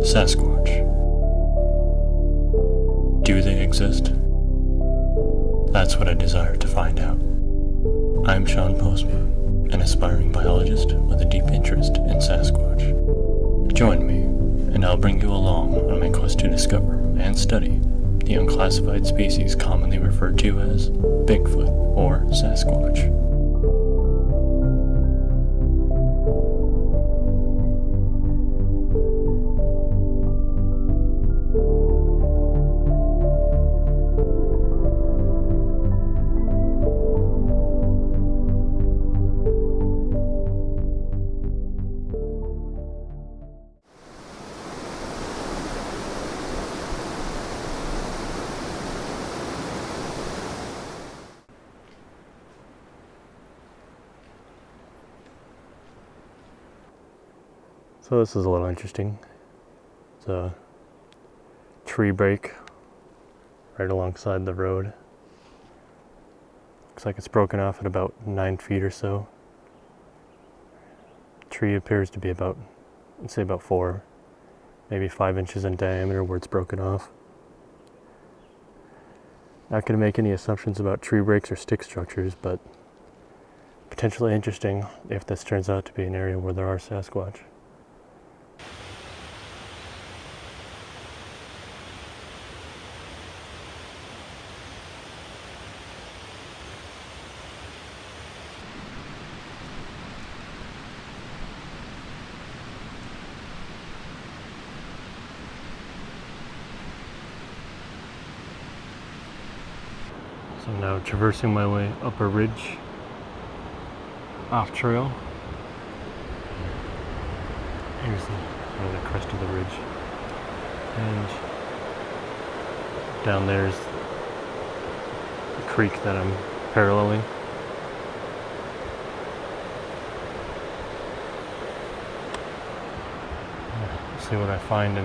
Sasquatch. Do they exist? That's what I desire to find out. I'm Sean Postma, an aspiring biologist with a deep interest in Sasquatch. Join me, and I'll bring you along on my quest to discover and study the unclassified species commonly referred to as Bigfoot or Sasquatch. So this is a little interesting. It's a tree break right alongside the road. Looks like it's broken off at about 9 feet or so. Tree appears to be about, let's say about 4, maybe 5 inches in diameter where it's broken off. Not going to make any assumptions about tree breaks or stick structures, but potentially interesting if this turns out to be an area where there are Sasquatch. So I'm now traversing my way up a ridge, off trail. Here's the crest of the ridge. And down there's the creek that I'm paralleling. Let's see what I find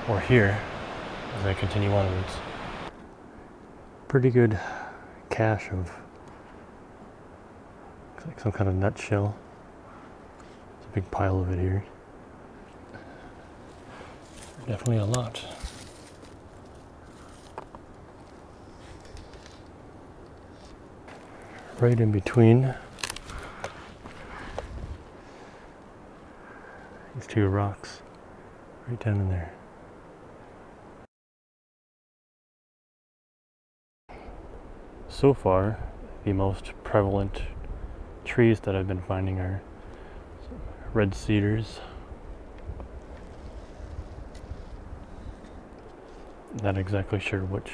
or hear as I continue onwards. Pretty good cache of, looks like some kind of nutshell. There's a big pile of it here. Definitely a lot. Right in between these two rocks, right down in there. So far, the most prevalent trees that I've been finding are red cedars. Not exactly sure which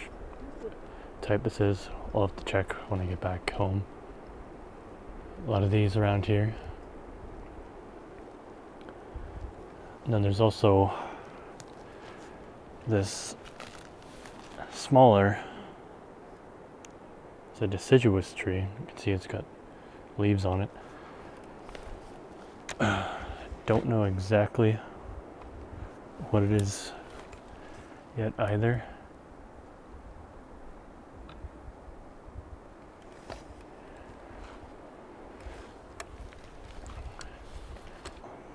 type this is. I'll have to check when I get back home. A lot of these around here. And then there's also this smaller, it's a deciduous tree. You can see it's got leaves on it. Don't know exactly what it is yet either.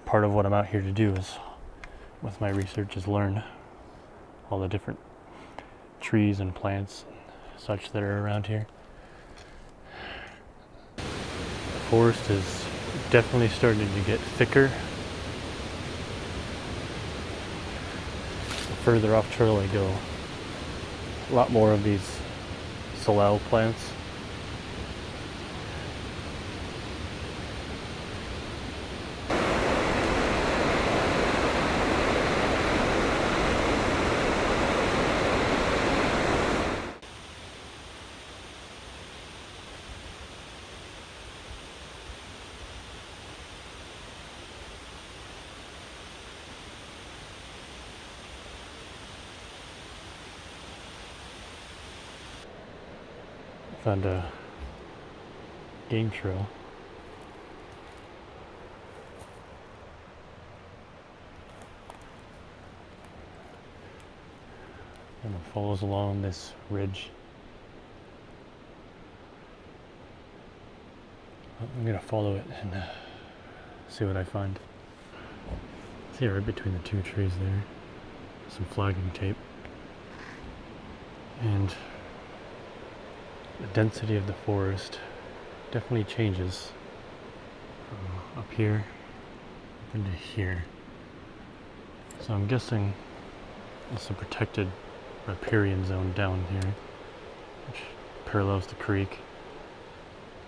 Part of what I'm out here to do is, with my research, is learn all the different trees and plants and such that are around here. The forest is definitely starting to get thicker. The further off trail I go, a lot more of these salal plants. Found a game trail. And it follows along this ridge. I'm gonna follow it and see what I find. See right between the two trees there, some flagging tape. And the density of the forest definitely changes from up here up into here. So I'm guessing it's a protected riparian zone down here, which parallels the creek.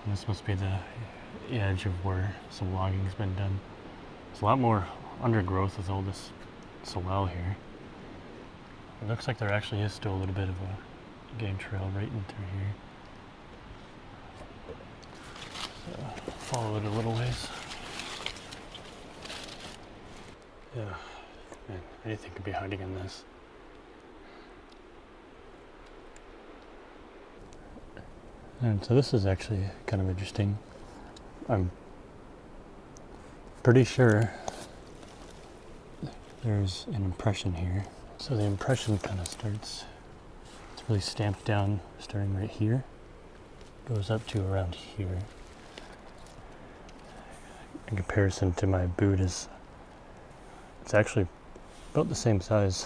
And this must be the edge of where some logging's been done. There's a lot more undergrowth with all this salal here. It looks like there actually is still a little bit of a game trail right in through here. So follow it a little ways. Yeah, man, anything could be hiding in this. And so this is actually kind of interesting. I'm pretty sure there's an impression here. So the impression kind of starts, it's really stamped down starting right here. Goes up to around here. In comparison to my boot it's actually about the same size,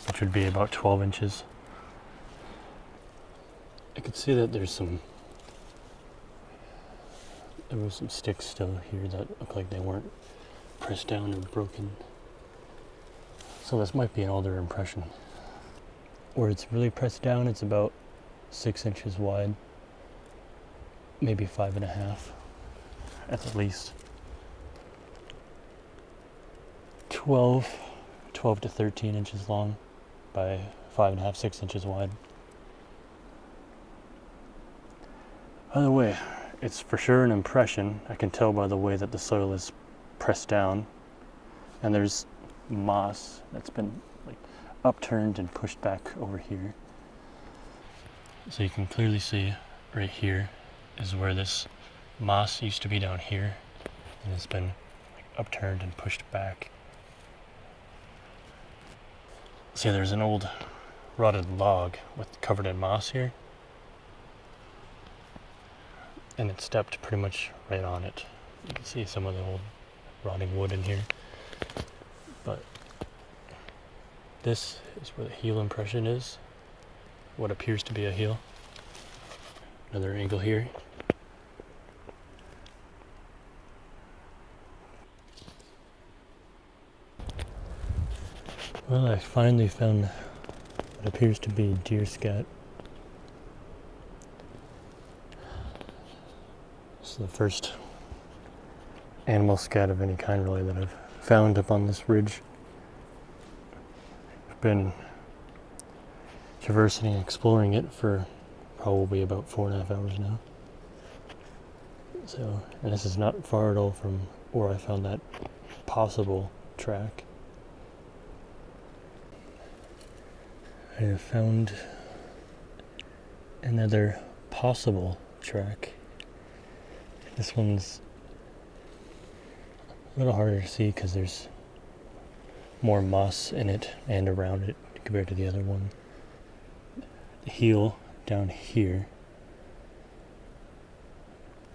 which would be about 12 inches. I could see that there was some sticks still here that look like they weren't pressed down or broken. So this might be an older impression. Where it's really pressed down, it's about 6 inches wide, maybe 5.5 at the least. 12 to 13 inches long by 5.5, 6 inches wide. Either way, it's for sure an impression. I can tell by the way that the soil is pressed down, and there's moss that's been like upturned and pushed back over here. So you can clearly see right here is where this moss used to be down here, and it's been like upturned and pushed back. See, there's an old rotted log covered in moss here, and it stepped pretty much right on it. You can see some of the old rotting wood in here. But this is where the heel impression is, what appears to be a heel. Another angle here. Well, I finally found what appears to be deer scat. It's the first animal scat of any kind really that I've found up on this ridge. I've been traversing and exploring it for probably about 4.5 hours now. So, and this is not far at all from where I found that possible track. I have found another possible track. This one's a little harder to see because there's more moss in it and around it compared to the other one. The heel down here,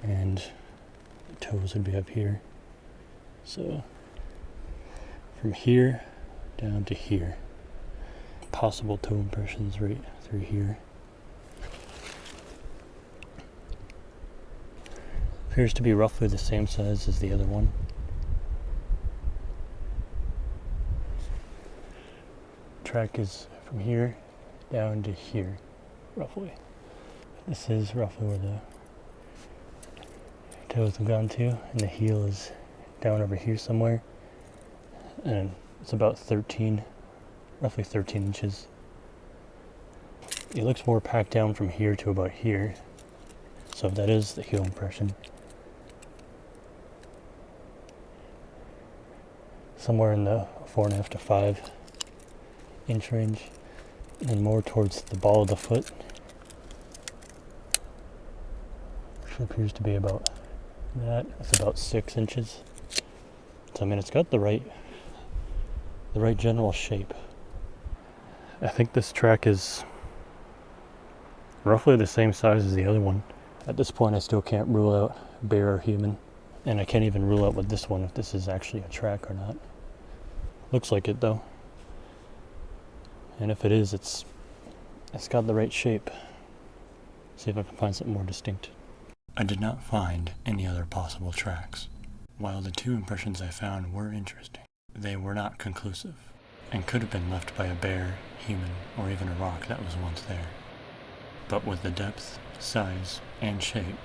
and the toes would be up here. So from here down to here. Possible toe impressions right through here. Appears to be roughly the same size as the other one. Track is from here down to here, roughly. This is roughly where the toes have gone to, and the heel is down over here somewhere. And it's about roughly 13 inches. It looks more packed down from here to about here. So that is the heel impression. Somewhere in the 4.5 to 5 inch range, and more towards the ball of the foot, which appears to be about that. It's about 6 inches. So I mean, it's got the right general shape. I think this track is roughly the same size as the other one. At this point, I still can't rule out bear or human. And I can't even rule out with this one if this is actually a track or not. Looks like it though. And if it is, it's got the right shape. See if I can find something more distinct. I did not find any other possible tracks. While the two impressions I found were interesting, they were not conclusive, and could have been left by a bear, human, or even a rock that was once there. But with the depth, size, and shape,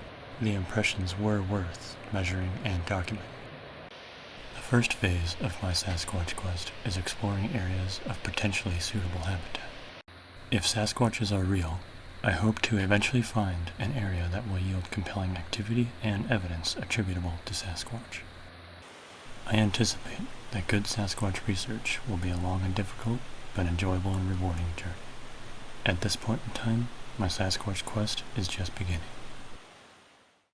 the impressions were worth measuring and documenting. The first phase of my Sasquatch quest is exploring areas of potentially suitable habitat. If Sasquatches are real, I hope to eventually find an area that will yield compelling activity and evidence attributable to Sasquatch. I anticipate that good Sasquatch research will be a long and difficult, but enjoyable and rewarding journey. At this point in time, my Sasquatch quest is just beginning.